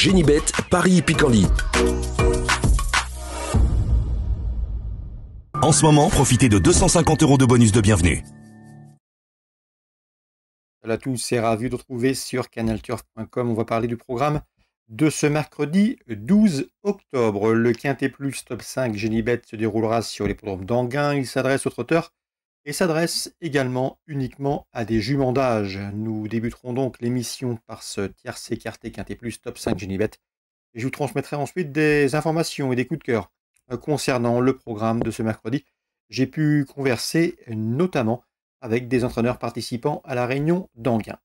Génibet, Paris Picardie. En ce moment, profitez de 250 € de bonus de bienvenue. Salut à tous, c'est ravi de vous retrouver sur canalturf.com. On va parler du programme de ce mercredi 12 octobre. Le Quintet Plus Top 5 Génibet se déroulera sur l'hippodrome d'Anguin. Il s'adresse aux trotteurs et s'adresse également uniquement à des juments d'âge. Nous débuterons donc l'émission par ce tiercé écarté Quintet Plus Top 5 Génibet. Et je vous transmettrai ensuite des informations et des coups de cœur concernant le programme de ce mercredi. J'ai pu converser notamment avec des entraîneurs participants à la réunion d'Anguin.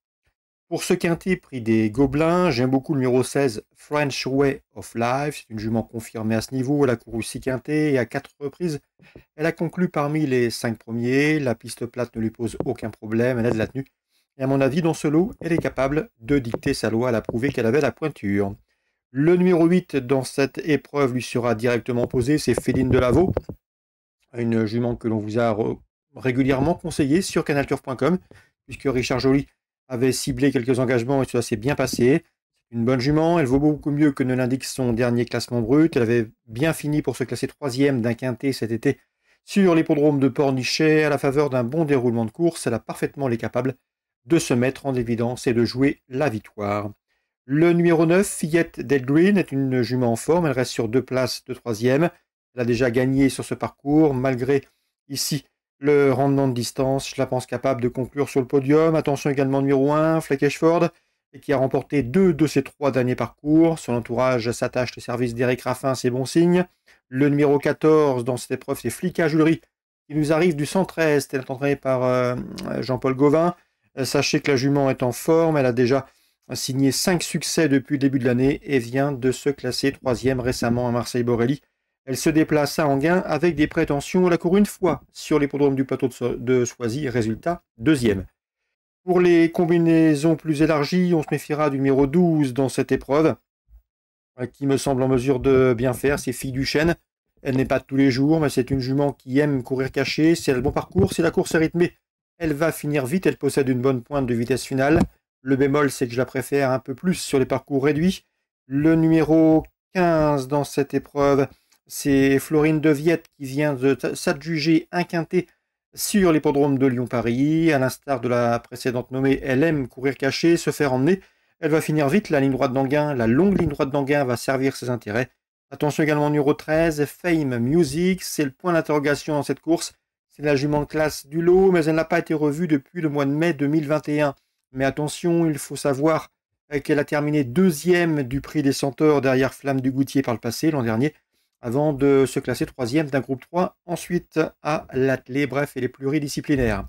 Pour ce quintet prix des Gobelins, j'aime beaucoup le numéro 16, French Way of Life. C'est une jument confirmée à ce niveau. Elle a couru 6 quintets et à 4 reprises. Elle a conclu parmi les 5 premiers. La piste plate ne lui pose aucun problème. Elle a de la tenue. Et à mon avis, dans ce lot, elle est capable de dicter sa loi. Elle a prouvé qu'elle avait la pointure. Le numéro 8 dans cette épreuve lui sera directement opposé. C'est Féline de Lavaux. Une jument que l'on vous a régulièrement conseillée sur canalturf.com, puisque Richard Joly avait ciblé quelques engagements et cela s'est bien passé. C'est une bonne jument, elle vaut beaucoup mieux que ne l'indique son dernier classement brut. Elle avait bien fini pour se classer 3e d'un quintet cet été sur l'hippodrome de Pornichet. À la faveur d'un bon déroulement de course, elle a parfaitement les capables de se mettre en évidence et de jouer la victoire. Le numéro 9, Fillette Del Green, est une jument en forme. Elle reste sur 2 places de 3e. Elle a déjà gagné sur ce parcours, malgré ici le rendement de distance. Je la pense capable de conclure sur le podium. Attention également numéro 1, Fleckeshford, qui a remporté 2 de ses 3 derniers parcours. Son entourage s'attache au service d'Éric Raffin, c'est bon signe. Le numéro 14 dans cette épreuve, c'est Flicka Julery, qui nous arrive du 113. Elle est entraînée par Jean-Paul Gauvin. Sachez que la jument est en forme. Elle a déjà signé 5 succès depuis le début de l'année et vient de se classer 3e récemment à Marseille-Borelli. Elle se déplace à Anguin avec des prétentions. Elle a couru une fois sur l'hippodrome du plateau de Soisy, résultat 2e. Pour les combinaisons plus élargies, on se méfiera du numéro 12 dans cette épreuve, qui me semble en mesure de bien faire. C'est Fille du Chêne. Elle n'est pas de tous les jours, mais c'est une jument qui aime courir cachée. Si elle a le bon parcours, si la course est rythmée, elle va finir vite. Elle possède une bonne pointe de vitesse finale. Le bémol, c'est que je la préfère un peu plus sur les parcours réduits. Le numéro 15 dans cette épreuve, c'est Florine de Viette qui vient de s'adjuger un quintet sur l'hippodrome de Lyon-Paris. À l'instar de la précédente nommée, elle aime courir caché, se faire emmener. Elle va finir vite la ligne droite d'Anguin. La longue ligne droite d'Anguin va servir ses intérêts. Attention également numéro 13, Fame Music. C'est le point d'interrogation dans cette course. C'est la jument de classe du lot, mais elle n'a pas été revue depuis le mois de mai 2021. Mais attention, il faut savoir qu'elle a terminé 2e du prix des Centaures derrière Flamme du Goutier par le passé, l'an dernier, avant de se classer 3e d'un groupe 3, ensuite à l'attelé, bref, et les pluridisciplinaires.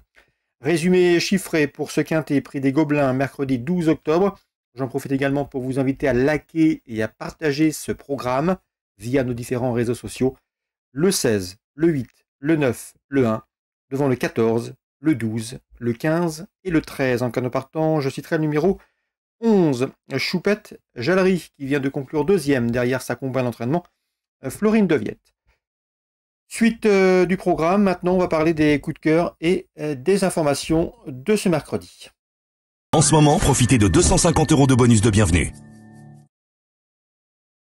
Résumé chiffré pour ce quintet prix des Gobelins, mercredi 12 octobre. J'en profite également pour vous inviter à liker et à partager ce programme via nos différents réseaux sociaux. Le 16, le 8, le 9, le 1, devant le 14, le 12, le 15 et le 13. En cas de partant, je citerai le numéro 11, Choupette Jallery, qui vient de conclure 2e derrière sa compagne d'entraînement, Florine de Viette. Suite du programme, maintenant on va parler des coups de cœur et des informations de ce mercredi. En ce moment, profitez de 250 € de bonus de bienvenue.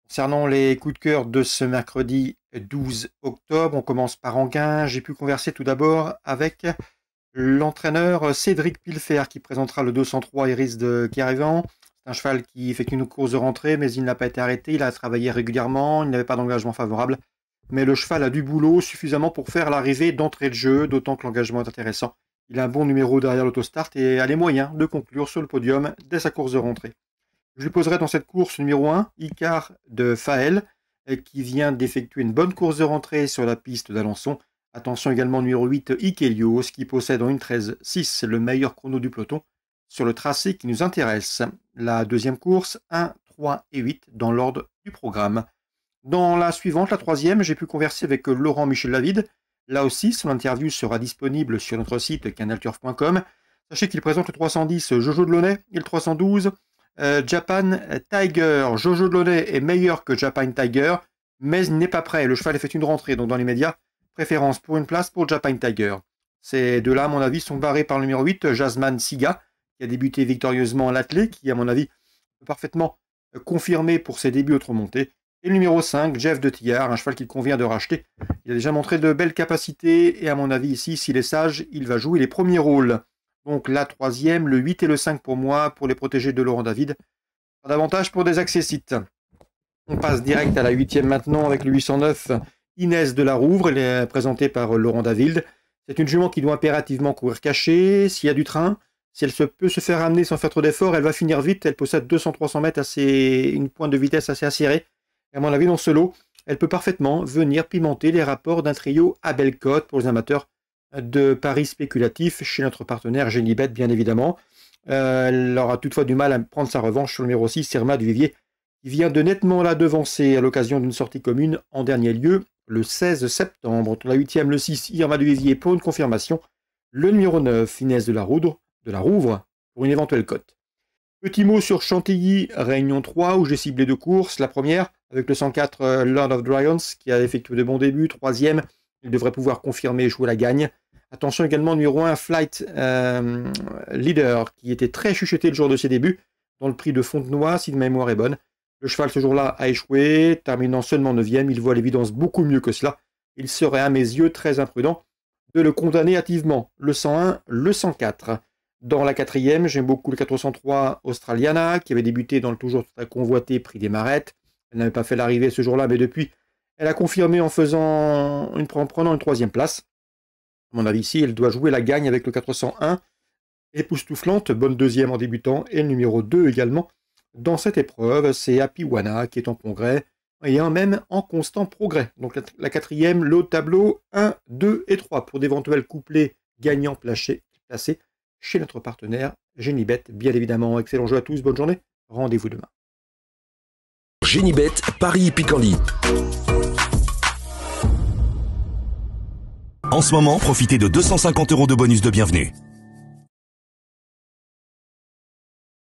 Concernant les coups de cœur de ce mercredi 12 octobre, on commence par Anguin. J'ai pu converser tout d'abord avec l'entraîneur Cédric Pilfer qui présentera le 203 Iris de Guérévan. C'est un cheval qui effectue une course de rentrée, mais il n'a pas été arrêté. Il a travaillé régulièrement, il n'avait pas d'engagement favorable. Mais le cheval a du boulot suffisamment pour faire l'arrivée d'entrée de jeu, d'autant que l'engagement est intéressant. Il a un bon numéro derrière l'autostart et a les moyens de conclure sur le podium dès sa course de rentrée. Je lui poserai dans cette course numéro 1, Icar de Fael, qui vient d'effectuer une bonne course de rentrée sur la piste d'Alençon. Attention également numéro 8, Ikelios, qui possède en 1:13.6 le meilleur chrono du peloton sur le tracé qui nous intéresse. La deuxième course, 1, 3 et 8 dans l'ordre du programme. Dans la suivante, la troisième, j'ai pu converser avec Laurent Michel Lavide. Là aussi, son interview sera disponible sur notre site canalturf.com. Sachez qu'il présente le 310 Jojo Delaunay et le 312 Japan Tiger. Jojo Delaunay est meilleur que Japan Tiger, mais il n'est pas prêt. Le cheval a fait une rentrée, donc dans les médias, préférence pour une place pour Japan Tiger. Ces deux-là, à mon avis, sont barrés par le numéro 8, Jasmine Siga, qui a débuté victorieusement à l'attelé, qui, à mon avis, peut parfaitement confirmé pour ses débuts autre montée. Et le numéro 5, Jeff de Tillard, un cheval qu'il convient de racheter. Il a déjà montré de belles capacités et à mon avis ici, s'il est sage, il va jouer les premiers rôles. Donc la 3e, le 8 et le 5 pour moi, pour les protégés de Laurent David. Pas d'avantage pour des accessites. On passe direct à la 8e maintenant avec le 809, Inès de la Rouvre. Elle est présentée par Laurent David. C'est une jument qui doit impérativement courir cachée. S'il y a du train, si elle peut se faire amener sans faire trop d'efforts, elle va finir vite. Elle possède 200-300 mètres, une pointe de vitesse assez acérée. Et à mon avis, dans ce lot, elle peut parfaitement venir pimenter les rapports d'un trio à belle cote pour les amateurs de paris spéculatifs chez notre partenaire Genibet, bien évidemment. Elle aura toutefois du mal à prendre sa revanche sur le numéro 6, Irma du Vivier, qui vient de nettement la devancer à l'occasion d'une sortie commune en dernier lieu le 16 septembre. Entre la 8e, le 6, Irma du Vivier pour une confirmation. Le numéro 9, Inès de la Rouvre, pour une éventuelle cote. Petit mot sur Chantilly, Réunion 3, où j'ai ciblé 2 courses. La première, avec le 104 Lord of Dragons, qui a effectué de bons débuts. 3e, il devrait pouvoir confirmer et jouer la gagne. Attention également, numéro 1, Flight Leader, qui était très chuchoté le jour de ses débuts, dans le prix de Fontenoy, si de mémoire est bonne. Le cheval, ce jour-là, a échoué, terminant seulement 9e. Il voit à l'évidence beaucoup mieux que cela. Il serait, à mes yeux, très imprudent de le condamner hâtivement. Le 101, le 104. Dans la 4e, j'aime beaucoup le 403 Australiana, qui avait débuté dans le toujours très convoité prix des Marettes. Elle n'avait pas fait l'arrivée ce jour-là, mais depuis, elle a confirmé en prenant une 3e place. À mon avis, ici, elle doit jouer la gagne avec le 401. Époustouflante, bonne 2e en débutant, et le numéro 2 également. Dans cette épreuve, c'est Happy Wana qui est en progrès, et même en constant progrès. Donc la 4e, le tableau 1, 2 et 3 pour d'éventuels couplets gagnants placés chez notre partenaire Genibet, bien évidemment. Excellent jeu à tous, bonne journée, rendez-vous demain. Genibet, Paris Picardie. En ce moment, profitez de 250 € de bonus de bienvenue.